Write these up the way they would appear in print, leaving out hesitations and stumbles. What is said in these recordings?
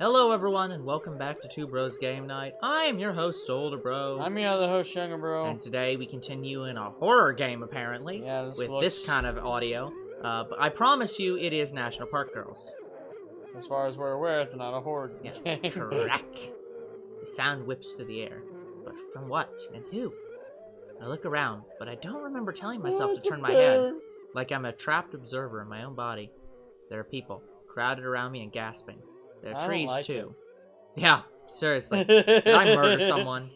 Hello everyone and welcome back to Two Bros Game Night. I am your host, Older Bro. I'm your other host, Younger Bro. And today we continue in a horror game, apparently. Yeah, with this kind of audio. But I promise you it is National Park Girls. As far as we're aware, it's not a horror game. Crack. The sound whips through the air. But from what and who? I look around, but I don't remember telling myself to turn my head. Like I'm a trapped observer in my own body. There are people crowded around me and gasping. There are trees, too. Yeah, seriously. Did I murder someone?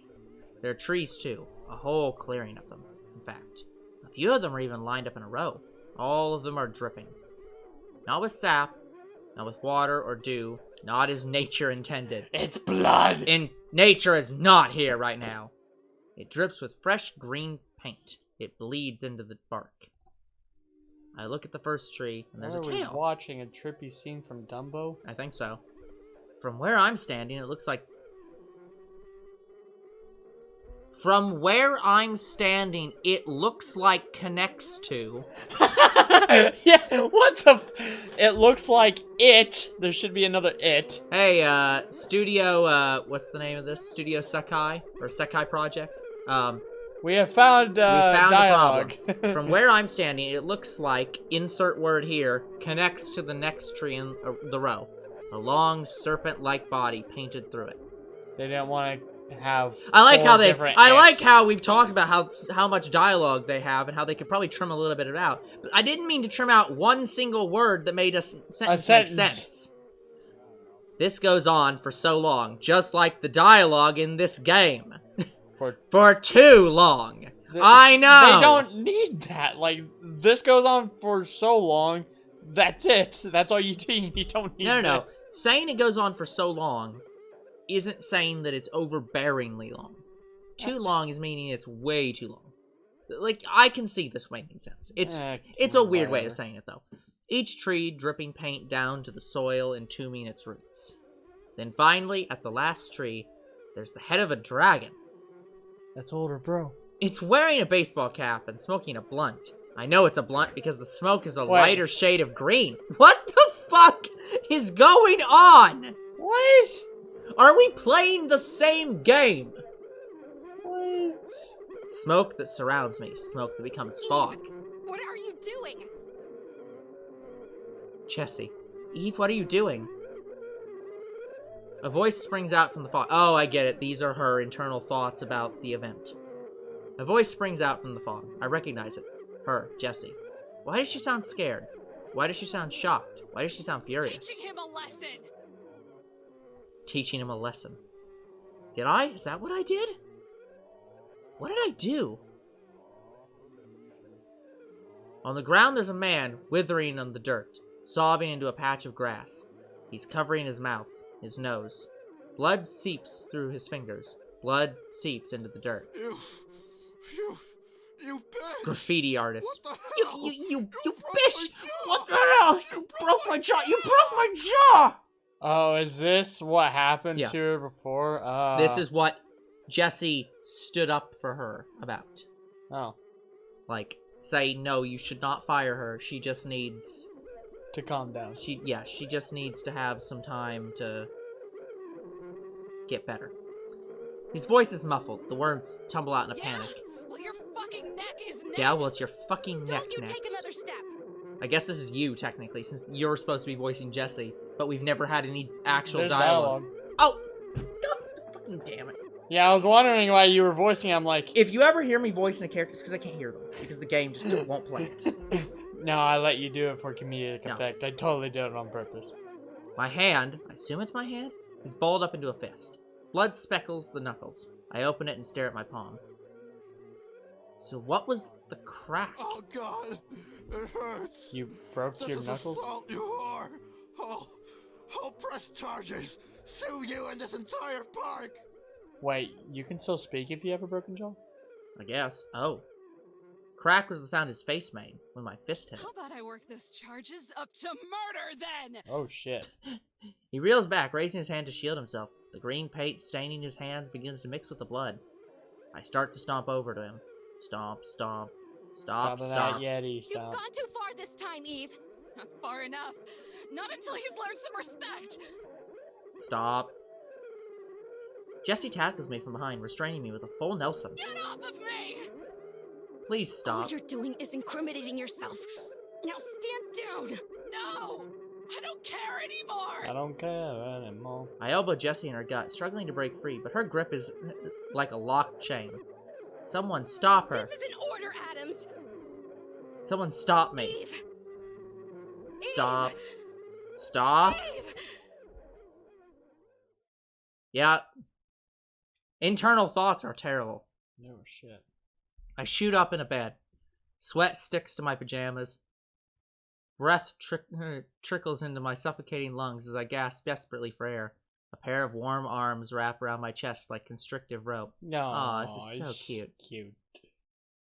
There are trees, too. A whole clearing of them, in fact. A few of them are even lined up in a row. All of them are dripping. Not with sap, not with water or dew, not as nature intended. It's blood! And nature is not here right now. It drips with fresh green paint. It bleeds into the bark. I look at the first tree, and there's a tail. Are we watching a trippy scene from Dumbo? I think so. From where I'm standing, it looks like... From where I'm standing, it looks like connects to... Yeah, what the... It looks like it. There should be another it. Hey, Studio, what's the name of this? Studio Sekai? Or Sekai Project? We have found, dialogue. A problem. From where I'm standing, it looks like, insert word here, connects to the next tree in the row. A long serpent-like body painted through it. They didn't want to have I like how we've talked about how much dialogue they have and how they could probably trim a little bit of it out. But I didn't mean to trim out one single word that made a sentence make sense. This goes on for so long, just like the dialogue in this game. For too long. I know! They don't need that. Like, this goes on for so long. That's it. That's all you need. You don't need No. Saying it goes on for so long isn't saying that it's overbearingly long. Too long is meaning it's way too long. Like, I can see this making sense. It's a weird way of saying it, though. Each tree dripping paint down to the soil, entombing its roots. Then finally, at the last tree, there's the head of a dragon. That's Older Bro. It's wearing a baseball cap and smoking a blunt. I know it's a blunt because the smoke is a lighter shade of green. What the fuck is going on? What? Are we playing the same game? What? Smoke that surrounds me. Smoke that becomes fog. What are you doing? Jessie. Eve, what are you doing? A voice springs out from the fog. Oh, I get it. These are her internal thoughts about the event. A voice springs out from the fog. I recognize it. Her, Jessie. Why does she sound scared? Why does she sound shocked? Why does she sound furious? Teaching him a lesson. Teaching him a lesson. Did I? Is that what I did? What did I do? On the ground there's a man withering on the dirt, sobbing into a patch of grass. He's covering his mouth, his nose. Blood seeps through his fingers. Blood seeps into the dirt. You bitch! Graffiti artist. What the hell? You bitch! What the hell? You broke my jaw! You broke my jaw! Oh, is this what happened to her before? This is what Jessie stood up for her about. Oh. Like, say, no, you should not fire her. She just needs... to calm down. She just needs to have some time to get better. His voice is muffled. The words tumble out in a panic. Well, your fucking neck is next. Yeah, well, it's your fucking neck Don't you next. take another step. I guess this is you, technically, since you're supposed to be voicing Jessie, but we've never had any actual There's dialogue. Oh! God fucking damn it. Yeah, I was wondering why you were voicing. I'm like... If you ever hear me voicing a character, it's because I can't hear them. Because the game just won't play it. No, I let you do it for comedic effect. I totally did it on purpose. My hand, I assume it's my hand, is balled up into a fist. Blood speckles the knuckles. I open it and stare at my palm. So what was the crack? Oh God, it hurts. You broke your This knuckles? is fault, you whore. I'll press charges. Sue you and this entire park. Wait, you can still speak if you have a broken jaw? I guess. Oh. Crack was the sound his face made when my fist hit it. How about I work those charges up to murder then? Oh shit. He reels back, raising his hand to shield himself. The green paint staining his hands begins to mix with the blood. I start to stomp over to him. Stomp, stomp, stomp, Stop. Yeti, You've stop. gone too far this time, Eve. Not far enough. Not until he's learned some respect. Stop. Jesse tackles me from behind, restraining me with a full Nelson. Get off of me! Please All stop. you're doing is incriminating yourself. Now stand down. No! I don't care anymore! I don't care anymore. I elbow Jessie in her gut, struggling to break free, but her grip is like a locked chain. Someone stop her. This is an order, Adams. Someone stop me. Eve! Stop. Stop. Eve! Yeah. Internal thoughts are terrible. No shit. I shoot up in a bed. Sweat sticks to my pajamas. Breath trickles into my suffocating lungs as I gasp desperately for air. A pair of warm arms wrap around my chest like constrictive rope. No. Aw, this is so cute. Cute.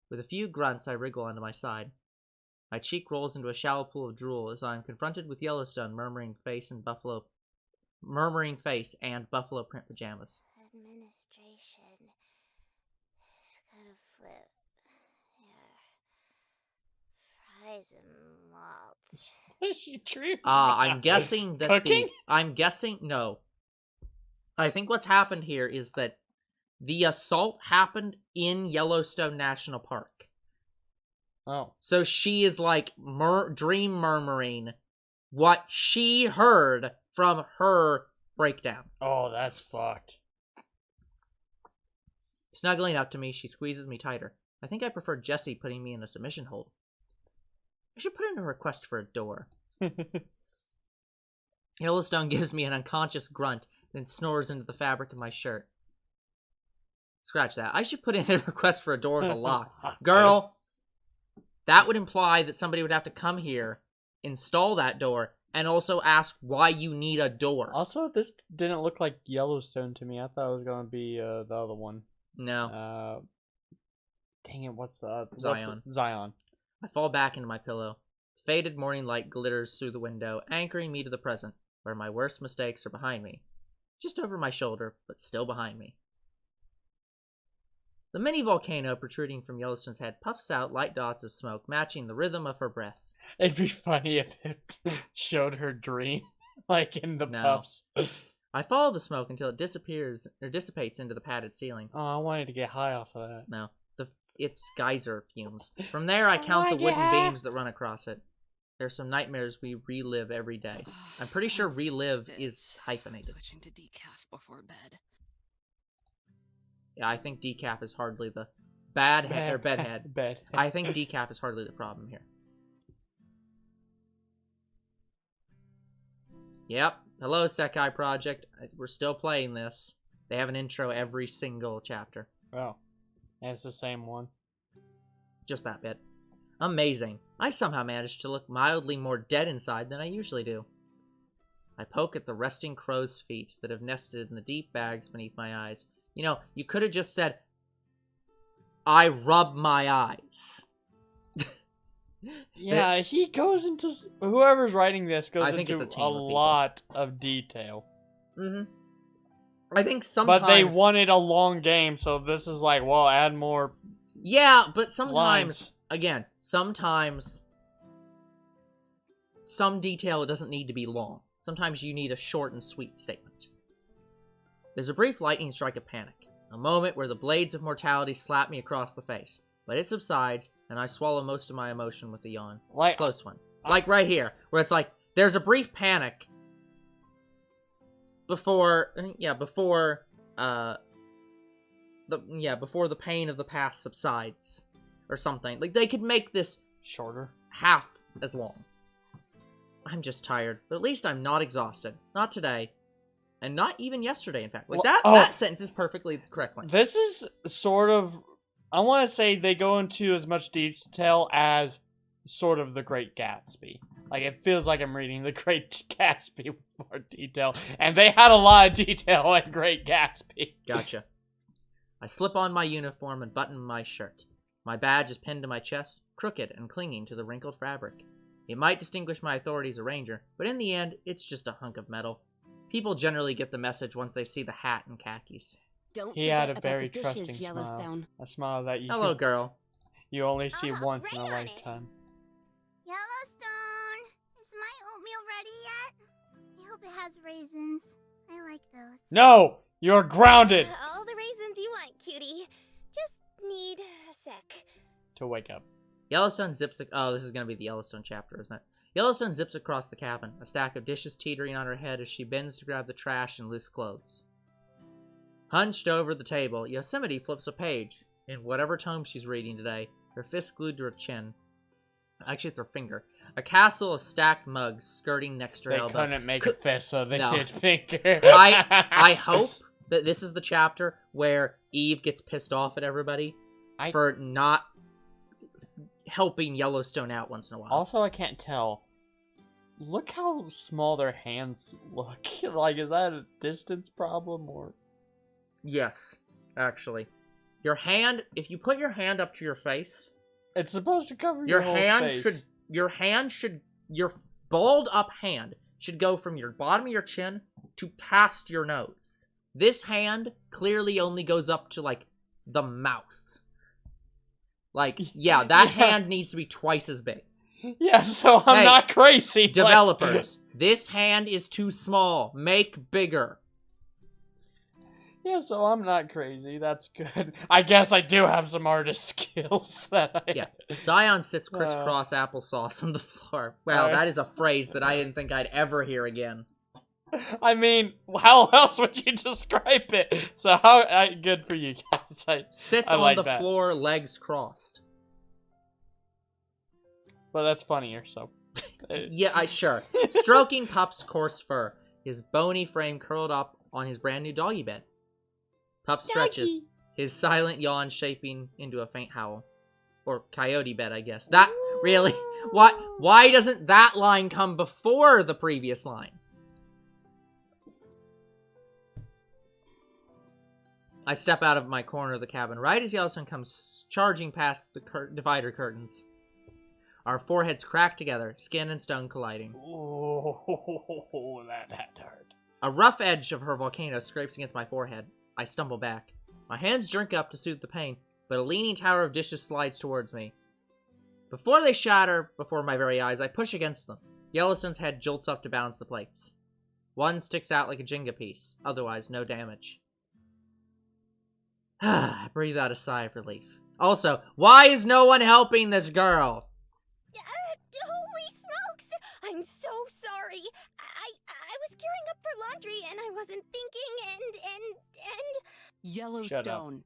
With a few grunts, I wriggle onto my side. My cheek rolls into a shallow pool of drool as I am confronted with Yellowstone murmuring face and buffalo print pajamas. Administration is gonna flip your fries and malt. What is she dreaming? I'm guessing that Cooking? no. I think what's happened here is that the assault happened in Yellowstone National Park. Oh. So she is like dream murmuring what she heard from her breakdown. Oh, that's fucked. Snuggling up to me, she squeezes me tighter. I think I prefer Jessie putting me in a submission hold. I should put in a request for a door. Yellowstone gives me an unconscious grunt, then snores into the fabric of my shirt. Scratch that. I should put in a request for a door with a lock. Girl, that would imply that somebody would have to come here, install that door, and also ask why you need a door. Also, this didn't look like Yellowstone to me. I thought it was gonna be the other one. No. Dang it! What's the Zion. Zion. I fall back into my pillow. Faded morning light glitters through the window, anchoring me to the present, where my worst mistakes are behind me. Just over my shoulder, but still behind me. The mini volcano protruding from Yellowstone's head puffs out light dots of smoke, matching the rhythm of her breath. It'd be funny if it showed her dream, like in the No. puffs. I follow the smoke until it dissipates into the padded ceiling. Oh, I wanted to get high off of that. No, it's geyser fumes. From there, I count the wooden beams that run across it. There's some nightmares we relive every day. I'm pretty sure That's relive it. is hyphenated. Switching to decaf before bed. Yeah, I think decaf is hardly the bedhead. Bed. I think decaf is hardly the problem here. Yep. Hello, Sekai Project. We're still playing this. They have an intro every single chapter. Oh, and it's the same one. Just that bit. Amazing. I somehow managed to look mildly more dead inside than I usually do. I poke at the resting crow's feet that have nested in the deep bags beneath my eyes. You know, you could have just said, I rub my eyes. Yeah, he goes into... Whoever's writing this goes I think into it's a team a of people. lot of detail. Mm-hmm. I think sometimes... But they wanted a long game, so this is like, well, add more... Yeah, but sometimes... lines. Again, sometimes... Some detail it doesn't need to be long. Sometimes you need a short and sweet statement. There's a brief lightning strike of panic. A moment where the blades of mortality slap me across the face. But it subsides, and I swallow most of my emotion with a yawn. Like, Close one. Like right here, where it's like, there's a brief panic before the pain of the past subsides. Or something. Like, they could make this shorter. half as long. I'm just tired, but at least I'm not exhausted. Not today. And not even yesterday, in fact. Like, Well, that sentence is perfectly the correct one. This is sort of... I want to say they go into as much detail as sort of The Great Gatsby. Like, it feels like I'm reading The Great Gatsby with more detail. And they had a lot of detail in Great Gatsby. Gotcha. I slip on my uniform and button my shirt. My badge is pinned to my chest, crooked and clinging to the wrinkled fabric. It might distinguish my authority as a ranger, but in the end, it's just a hunk of metal. People generally get the message once they see the hat and khakis. Don't He had forget a very about the dishes, trusting smile. Yellowstone. A smile that Hello, girl. you only see I'll once in a bring on it. lifetime. Yellowstone, is my oatmeal ready yet? I hope it has raisins. I like those. No! You're grounded! All the raisins you want, cutie. Just need a sec. To wake up. Yellowstone zips... Oh, this is going to be the Yellowstone chapter, isn't it? Yellowstone zips across the cabin, a stack of dishes teetering on her head as she bends to grab the trash and loose clothes. Hunched over the table, Yosemite flips a page in whatever tome she's reading today, her fist glued to her chin. Actually, it's her finger. A castle of stacked mugs skirting next her They elbow. couldn't make a fist, so they No. did finger. I hope that this is the chapter where Eve gets pissed off at everybody for not helping Yellowstone out once in a while. Also, I can't tell. Look how small their hands look. Like, is that a distance problem or? Yes, actually. Your hand, if you put your hand up to your face, It's supposed to cover your whole hand face. your balled up hand should go from your bottom of your chin to past your nose. This hand clearly only goes up to, like, the mouth. Like, yeah, that hand needs to be twice as big. Yeah, so I'm Hey, not crazy. Developers, this hand is too small. Make bigger. Yeah, so I'm not crazy. That's good. I guess I do have some artist skills that I... Yeah. Zion sits crisscross applesauce on the floor. Wow, that is a phrase that I didn't think I'd ever hear again. I mean, how else would you describe it? So good for you guys. Sits I on like the that. floor, legs crossed. But that's funnier, so... Yeah, sure. Stroking Pup's coarse fur, his bony frame curled up on his brand new doggy bed. Pup stretches, Doggy. his silent yawn shaping into a faint howl. Or coyote bed, I guess. That, really? Why doesn't that line come before the previous line? I step out of my corner of the cabin right as Yellowstone comes charging past the divider curtains. Our foreheads crack together, skin and stone colliding. Oh, that hurt. A rough edge of her volcano scrapes against my forehead. I stumble back. My hands drink up to soothe the pain, but a leaning tower of dishes slides towards me. Before they shatter before my very eyes, I push against them. Yellowstone's head jolts up to balance the plates. One sticks out like a Jenga piece, otherwise no damage. I breathe out a sigh of relief. Also, why is no one helping this girl? Holy smokes! I'm so sorry. I was gearing up for laundry and I wasn't thinking and Yellowstone.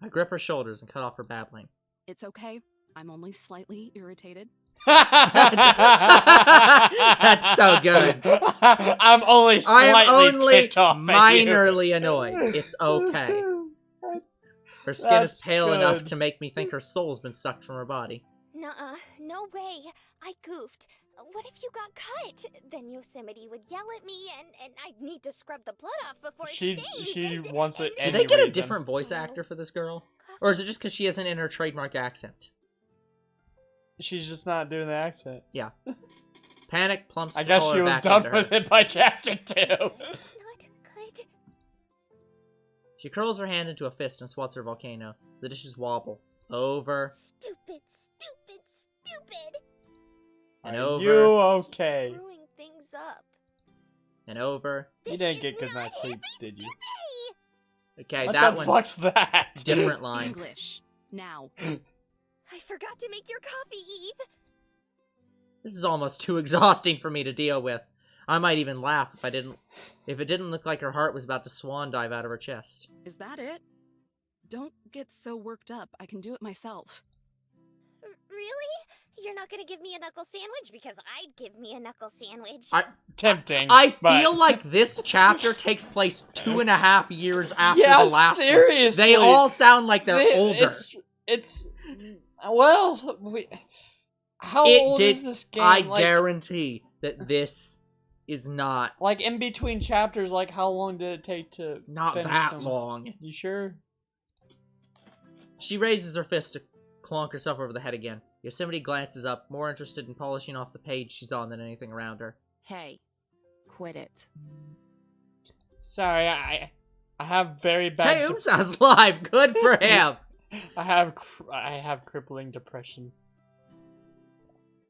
I grip her shoulders and cut off her babbling. It's okay. I'm only slightly irritated. That's so good. I'm only slightly ticked off at you. Minorly annoyed. It's okay. Her skin is pale enough good. to make me think her soul's been sucked from her body. Nuh-uh, no way. I goofed. What if you got cut? Then Yosemite would yell at me and I'd need to scrub the blood off before it stains. She wants it Do any they get a reason. different voice actor for this girl? Or is it just because she isn't in her trademark accent? She's just not doing the accent. Yeah. Panic plumps I the guess collar she was back done into her. with it by chapter 2. Not good. She curls her hand into a fist and swats her volcano. The dishes wobble. Over Stupid. and Are over you okay? Screwing things up. and over. You This didn't is get good not night's sleep, hippie did you? skippy. Okay, What that the one. fuck's that? Different line. English. Now. I forgot to make your coffee, Eve. This is almost too exhausting for me to deal with. I might even laugh if it didn't look like her heart was about to swan dive out of her chest. Is that it? Don't get so worked up. I can do it myself. Really? You're not gonna give me a knuckle sandwich? Because I'd give me a knuckle sandwich. Tempting. I but- feel like this chapter takes place 2.5 years after Yeah, the last one. seriously. They all sound like they're older. It's well, how It old did. is this game? I Like- guarantee that this is not Like in between chapters, like how long did it take to finish that them? long. You sure? She raises her fist to clonk herself over the head again. Yosemite glances up, more interested in polishing off the page she's on than anything around her. Hey, quit it. Sorry, I have very bad. Hey, Umsa's live. Good for him. I have crippling depression.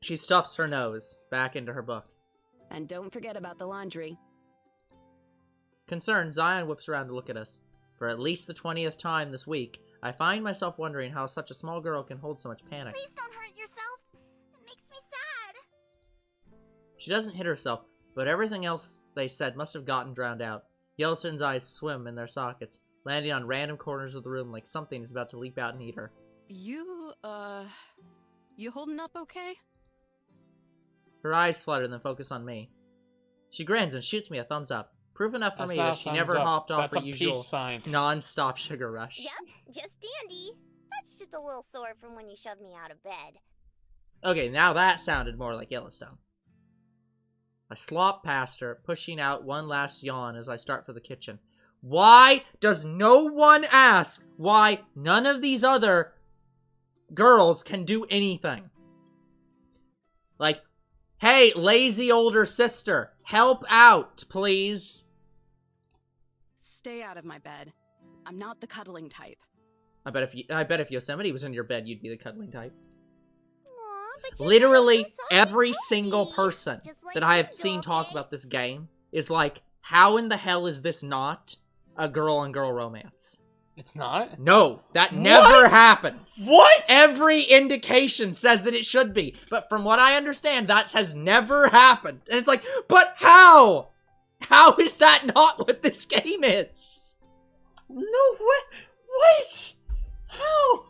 She stuffs her nose back into her book. And don't forget about the laundry. Concerned, Zion whips around to look at us. For at least the 20th time this week, I find myself wondering how such a small girl can hold so much panic. Please don't hurt yourself. It makes me sad. She doesn't hit herself, but everything else they said must have gotten drowned out. Yellowstone's eyes swim in their sockets, landing on random corners of the room like something is about to leap out and eat her. You holding up okay? Her eyes flutter and then focus on me. She grins and shoots me a thumbs up. Proof enough for That's me not that a she thumbs never up. hopped off That's her a usual peace sign. non-stop sugar rush. Yep, just dandy. That's just a little sore from when you shoved me out of bed. Okay, now that sounded more like Yellowstone. I slop past her, pushing out one last yawn as I start for the kitchen. Why does no one ask why none of these other girls can do anything? Like, hey, lazy older sister, help out, please. Stay out of my bed. I'm not the cuddling type. I bet if Yosemite was in your bed, you'd be the cuddling type. Aw, but your Literally girls are soft every and single cozy, person just like that I you, have seen talk about Dollface. this game is like, how in the hell is this not a girl-on-girl romance? It's not? No, that never What? happens. What? Every indication says that it should be, but from what I understand, that has never happened. And it's like, but how? How is that not what this game is? No way. Wait. How?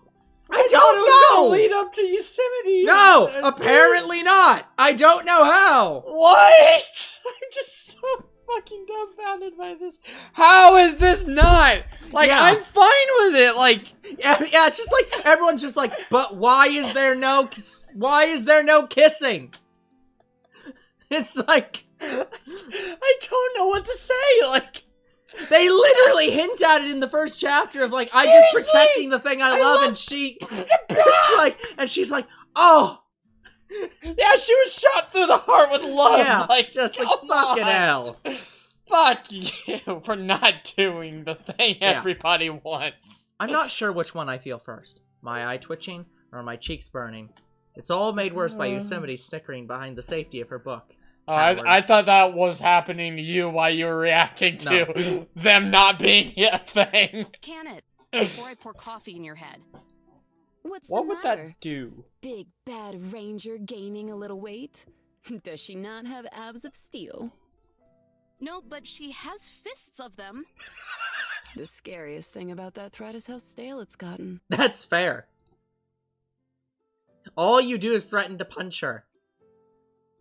I thought it was don't gonna know. lead up to Yosemite. No, And- apparently not. I don't know how. What? I'm just so fucking dumbfounded by this. How is this not? Like, Yeah. I'm fine with it. Like, Yeah, it's just like everyone's just like, but why is there no kissing? It's like I don't know what to say. Like, they literally hint at it in the first chapter of like, I just Seriously? protecting the thing I love, and it's like, and she's like, oh, yeah, she was shot through the heart with love. yeah, like, just like come fucking on. hell. Fuck you for not doing the thing Yeah. everybody wants. I'm not sure which one I feel first, my eye twitching or my cheeks burning. It's all made worse by Yosemite snickering behind the safety of her book. Coward. I thought that was happening to you while you were reacting to them not being a thing. Can it? Before I pour coffee in your head. What's What the would matter? that do? Big bad ranger gaining a little weight? Does she not have abs of steel? No, but she has fists of them. The scariest thing about that threat is how stale it's gotten. That's fair. All you do is threaten to punch her.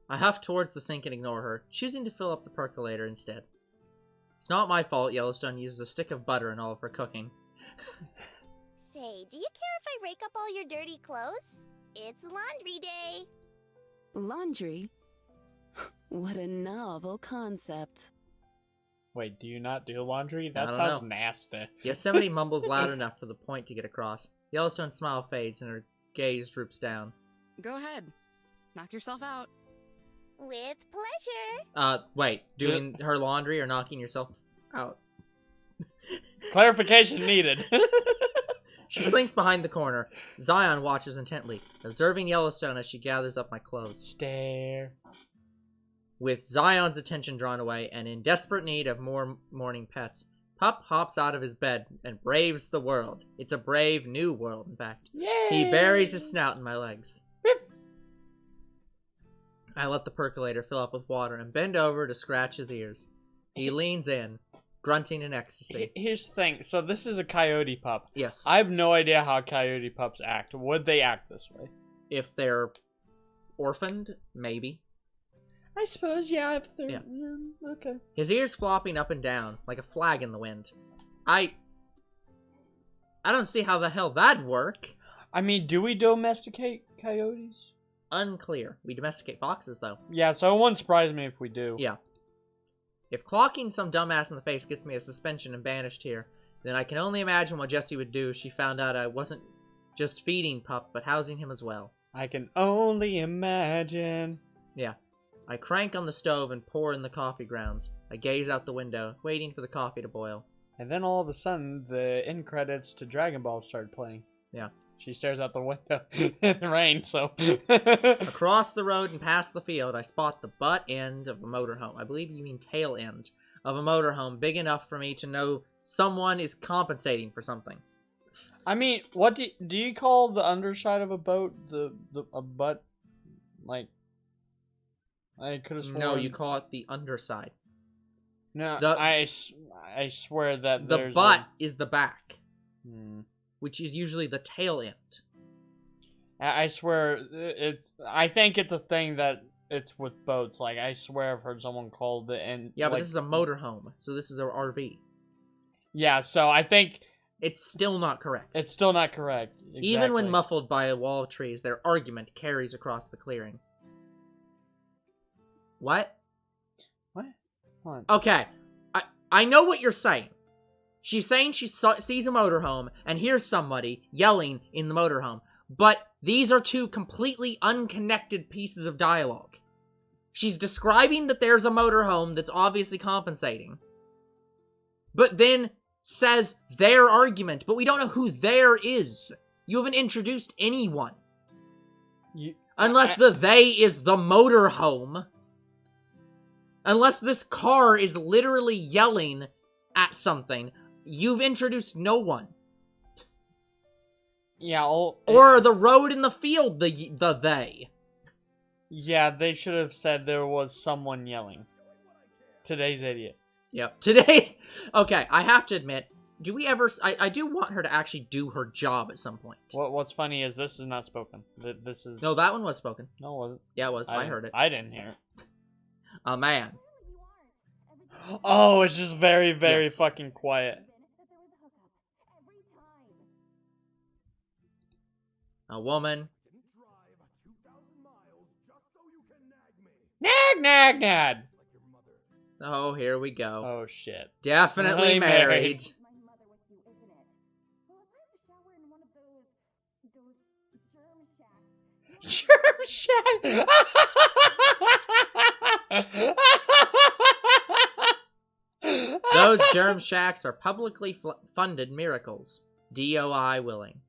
I huff towards the sink and ignore her, choosing to fill up the percolator instead. It's not my fault Yellowstone uses a stick of butter in all of her cooking. Say, do you care if I rake up all your dirty clothes? It's laundry day. Laundry? What a novel concept. Wait, do you not do laundry? That don't sounds know. nasty. Yosemite mumbles loud enough for the point to get across. Yellowstone's smile fades and her gaze droops down. Go ahead. Knock yourself out. With pleasure. Wait, doing her laundry or knocking yourself out? Clarification needed. She slinks behind the corner. Zion watches intently, observing Yellowstone as she gathers up my clothes. Stare. With Zion's attention drawn away and in desperate need of more morning pets, Pup hops out of his bed and braves the world. It's a brave new world, in fact. Yay! He buries his snout in my legs. I let the percolator fill up with water and bend over to scratch his ears. He leans in, grunting in ecstasy. Here's the thing. So this is a coyote pup. Yes. I have no idea how coyote pups act. Would they act this way? If they're orphaned, maybe. I suppose, yeah. If they're Yeah. okay. His ears flopping up and down, like a flag in the wind. I don't see how the hell that'd work. I mean, do we domesticate coyotes? Unclear. We domesticate foxes, though. Yeah, so it wouldn't surprise me if we do. Yeah. If clocking some dumbass in the face gets me a suspension and banished here, then I can only imagine what Jessie would do if she found out I wasn't just feeding Pup, but housing him as well. I can only imagine. Yeah. I crank on the stove and pour in the coffee grounds. I gaze out the window, waiting for the coffee to boil. And then all of a sudden, the end credits to Dragon Ball started playing. Yeah. She stares out the window in the rain, so... Across the road and past the field, I spot the butt end of a motorhome. I believe you mean tail end of a motorhome big enough for me to know someone is compensating for something. I mean, what do you call the underside of a boat? A butt? Like, I could have sworn. No, you call it the underside. No, The- I swear that The there's butt is the back, Hmm. which is usually the tail end. I swear I think it's a thing that it's with boats. Like, I swear I've heard someone call the end. Yeah, but like, this is a motorhome, so this is an RV. Yeah, so I think It's still not correct. it's still not correct. Even when Exactly. muffled by a wall of trees, their argument carries across the clearing. What? What? Hold on. Okay, I know what you're saying. She's saying she sees a motorhome and hears somebody yelling in the motorhome, but these are two completely unconnected pieces of dialogue. She's describing that there's a motorhome that's obviously compensating, but then says their argument, but we don't know who there is. You haven't introduced anyone. Unless the they is the motorhome. Unless this car is literally yelling at something, you've introduced no one. Yeah, Or the road in the field, the they. Yeah, they should have said there was someone yelling. Today's idiot. Yep. Today's... Okay, I have to admit, do we ever... I do want her to actually do her job at some point. What's funny is this is not spoken. This is... No, that one was spoken. No, it wasn't. Yeah, it was. I heard it. I didn't hear it. A man. Oh, it's just very, very Yes. fucking quiet. A woman. Nag, nag, nag. Oh, here we go. Oh, shit. Definitely Really married. Germ shack. Those germ shacks are publicly funded miracles. DOI willing.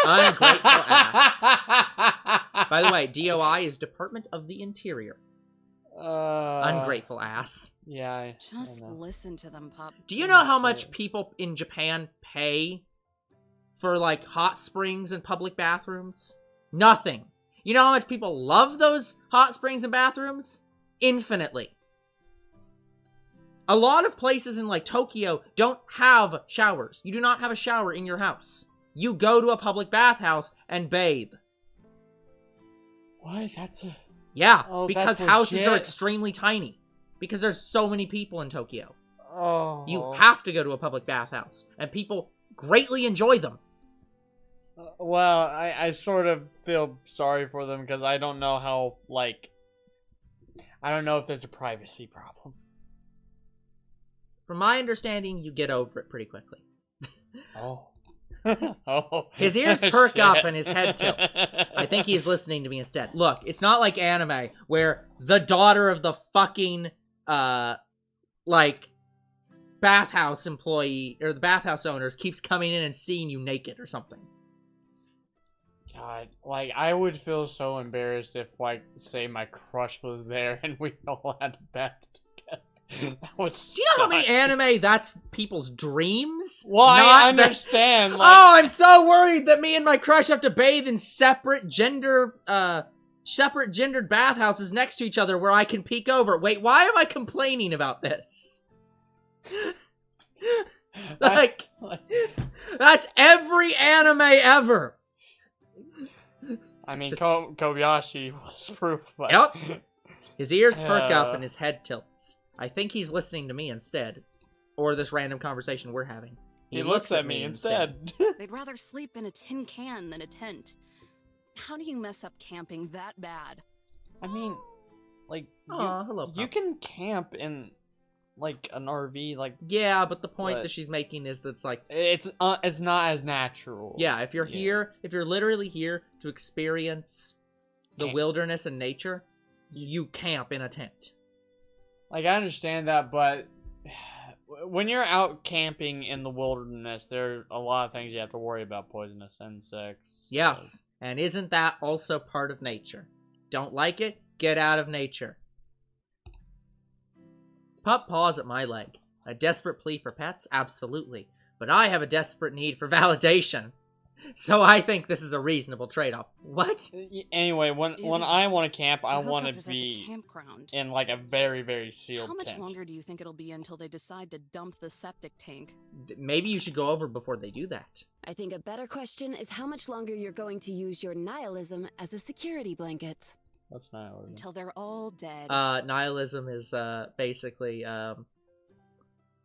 Ungrateful ass. By the way, DOI is Department of the Interior. Ungrateful ass. Yeah. I Just know. listen to them, Pop. Do you know how much people in Japan pay for, like, hot springs and public bathrooms? Nothing. You know how much people love those hot springs and bathrooms? Infinitely. A lot of places in, like, Tokyo don't have showers. You do not have a shower in your house. You go to a public bathhouse and bathe. What? That's a... Yeah, Oh, because that's houses are legit? extremely tiny. Because there's so many people in Tokyo. Oh. You have to go to a public bathhouse. And people greatly enjoy them. Well, I sort of feel sorry for them because I don't know how, like... I don't know if there's a privacy problem. From my understanding, you get over it pretty quickly. Oh. Oh. His ears perk up Shit. and his head tilts. I think he's listening to me instead. Look, it's not like anime where the daughter of the fucking, like, bathhouse employee, or the bathhouse owners keeps coming in and seeing you naked or something. God, like, I would feel so embarrassed if, like, say my crush was there and we all had a bath together. That would Do you know how many suck. anime that's people's dreams? Well, I Not that- understand. Like, Oh, I'm so worried that me and my crush have to bathe in separate gendered bathhouses next to each other where I can peek over. Wait, why am I complaining about this? Like, that's every anime ever. I mean, Just- Kobayashi was proof. But... Yep. His ears perk up Yeah. and his head tilts. I think he's listening to me instead. Or this random conversation we're having. He looks at me instead. They'd rather sleep in a tin can than a tent. How do you mess up camping that bad? I mean, like, Aw, hello, you Pop. can camp in, like, an RV, like, Yeah, but the point But- that she's making is that it's like, it's not as natural. yeah, if you're Yeah. here, if you're literally here to experience the Camp. wilderness and nature, you camp in a tent. Like, I understand that, but when you're out camping in the wilderness, there are a lot of things you have to worry about. Poisonous insects. Yes, and isn't that also part of nature? Don't like it? Get out of nature. Pup paws at my leg. A desperate plea for pets? Absolutely. But I have a desperate need for validation. So I think this is a reasonable trade-off. What? Anyway, when I want to camp, I want hookup is to at the be campground. in like a very, very sealed How much tent. longer do you think it'll be until they decide to dump the septic tank? Maybe you should go over before they do that. I think a better question is how much longer you're going to use your nihilism as a security blanket. What's nihilism? Until they're all dead. Nihilism is basically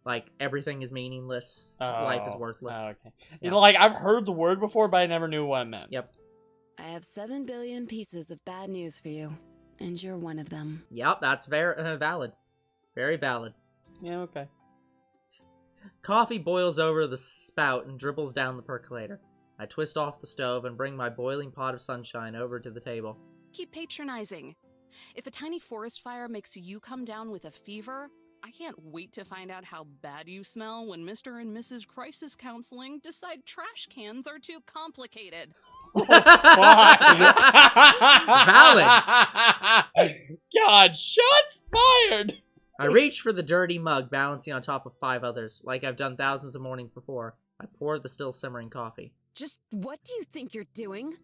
like everything is meaningless, life is worthless. Oh, okay. Yeah. Like I've heard the word before, but I never knew what it meant. Yep. I have 7 billion pieces of bad news for you, and you're one of them. Yep, that's very valid. Very valid. Yeah. Okay. Coffee boils over the spout and dribbles down the percolator. I twist off the stove and bring my boiling pot of sunshine over to the table. Keep patronizing. If a tiny forest fire makes you come down with a fever, I can't wait to find out how bad you smell when Mr. and Mrs. Crisis Counseling decide trash cans are too complicated. Valid. God, shots fired. I reach for the dirty mug balancing on top of 5 others, like I've done thousands of mornings before. I pour the still simmering coffee. Just what do you think you're doing?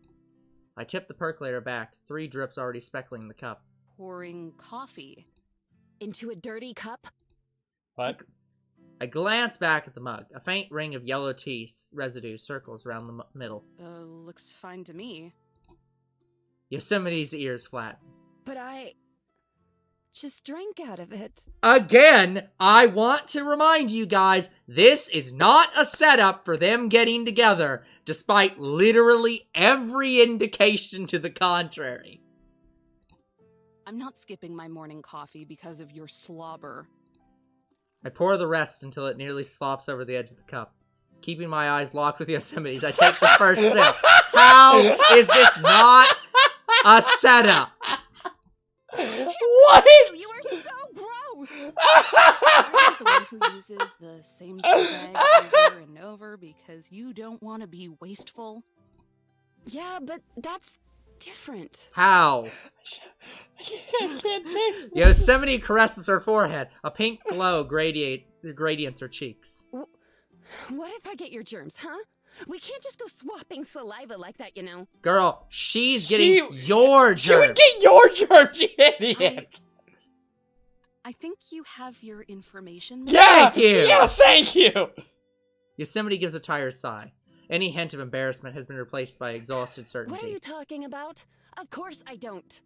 I tip the percolator back, 3 drips already speckling the cup. Pouring coffee. Into a dirty cup? What? I glance back at the mug. A faint ring of yellow tea residue circles around the middle. Looks fine to me. Yosemite's ears flatten. But I just drank out of it. Again, I want to remind you guys, this is not a setup for them getting together, despite literally every indication to the contrary. I'm not skipping my morning coffee because of your slobber. I pour the rest until it nearly slops over the edge of the cup. Keeping my eyes locked with Yosemite's, I take the first sip. How is this not a setup? What? You are so gross! You're the one who uses the same 2 bags over and over because you don't want to be wasteful. Yeah, but that's different. How? I can't take Yosemite caresses her forehead. A pink glow gradients her cheeks. What if I get your germs, huh? We can't just go swapping saliva like that, you know. Girl, she's getting your She would germs. get your germs, you idiot. I think you have your information. Yeah, Thank you. Yeah, thank you. Yosemite gives a tired sigh. Any hint of embarrassment has been replaced by exhausted certainty. What are you talking about? Of course I don't.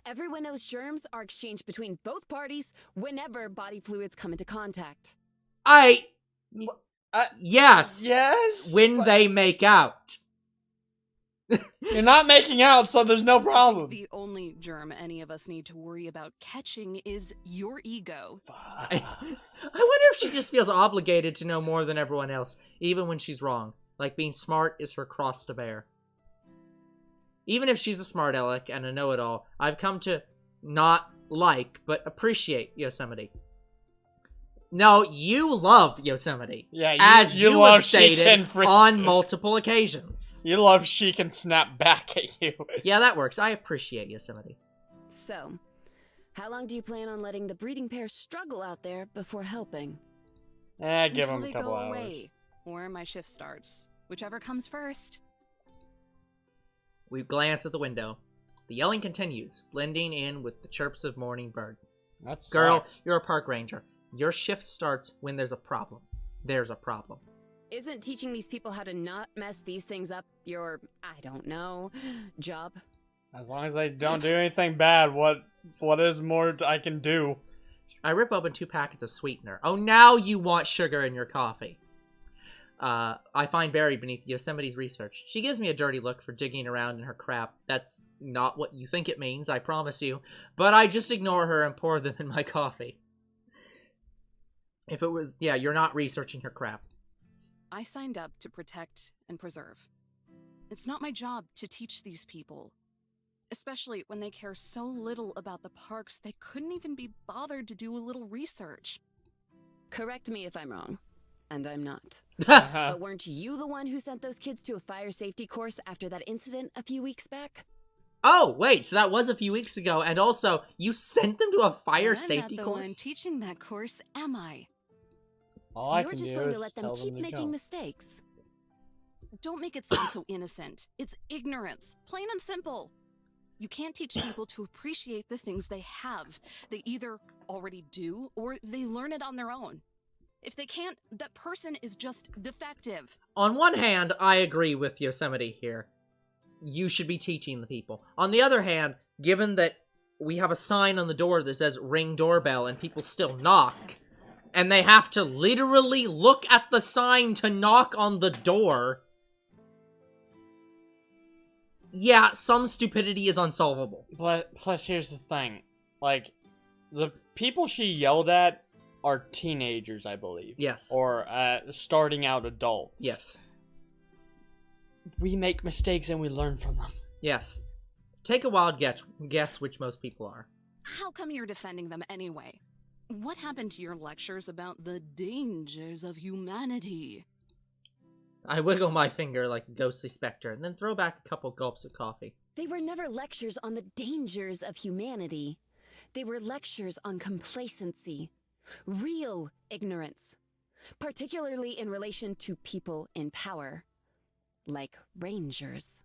Everyone knows germs are exchanged between both parties whenever body fluids come into contact. Yes. Yes. When they make out. You're not making out, so there's no problem. The only germ any of us need to worry about catching is your ego. I wonder if she just feels obligated to know more than everyone else, even when she's wrong. Like being smart is her cross to bear. Even if she's a smart aleck and a know-it-all, I've come to not like, but appreciate Yosemite. No, you love Yosemite. Yeah, as you you love have stated she can on multiple occasions. You love she can snap back at you. Yeah, that works. I appreciate Yosemite. So, how long do you plan on letting the breeding pair struggle out there before helping? Give Until them a they couple go hours. away, or my shift starts. Whichever comes first. We glance at the window. The yelling continues, blending in with the chirps of morning birds. That's Girl, you're a park ranger. Your shift starts when there's a problem. There's a problem. Isn't teaching these people how to not mess these things up your, I don't know, job? As long as they don't do anything bad, what is more I can do? I rip open 2 packets of sweetener. Oh, now you want sugar in your coffee. I find buried beneath Yosemite's research. She gives me a dirty look for digging around in her crap. That's not what you think it means, I promise you. But I just ignore her and pour them in my coffee. If it was, yeah, you're not researching her crap. I signed up to protect and preserve. It's not my job to teach these people. Especially when they care so little about the parks, they couldn't even be bothered to do a little research. Correct me if I'm wrong. And I'm not. Uh-huh. But weren't you the one who sent those kids to a fire safety course after that incident a few weeks back? Oh, wait, so that was a few weeks ago, and also, you sent them to a fire I'm safety not the one course? teaching that course, am I? All So I you're can just do going is to let them tell keep to making go. mistakes. Don't make it sound so innocent. It's ignorance, plain and simple. You can't teach people to appreciate the things they have. They either already do or they learn it on their own. If they can't, that person is just defective. On one hand, I agree with Yosemite here. You should be teaching the people. On the other hand, given that we have a sign on the door that says ring doorbell and people still knock, and they have to literally look at the sign to knock on the door, yeah, some stupidity is unsolvable. Plus, here's the thing. Like, the people she yelled at are teenagers, I believe. Yes. Or starting out adults. Yes. We make mistakes and we learn from them. Yes. Take a wild guess which most people are. How come you're defending them anyway? What happened to your lectures about the dangers of humanity? I wiggle my finger like a ghostly specter and then throw back a couple gulps of coffee. They were never lectures on the dangers of humanity. They were lectures on complacency, real ignorance, particularly in relation to people in power, like rangers.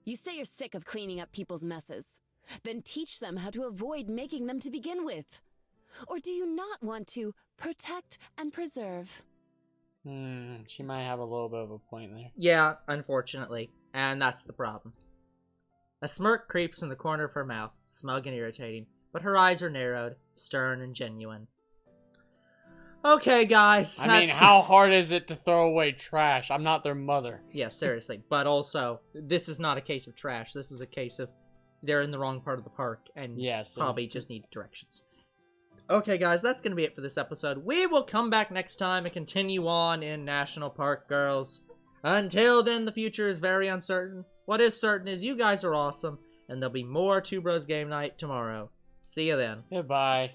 You say you're sick of cleaning up people's messes. Then teach them how to avoid making them to begin with. Or do you not want to protect and preserve? She might have a little bit of a point there. Yeah, unfortunately. And that's the problem. A smirk creeps in the corner of her mouth, smug and irritating, but her eyes are narrowed, stern and genuine. Okay, guys. I mean, how hard is it to throw away trash? I'm not their mother. Yeah, seriously. But also, this is not a case of trash. This is a case of they're in the wrong part of the park and Yes, probably just need directions. Okay, guys, that's going to be it for this episode. We will come back next time and continue on in National Park Girls. Until then, the future is very uncertain. What is certain is you guys are awesome, and there'll be more Two Bros Game Night tomorrow. See you then. Goodbye.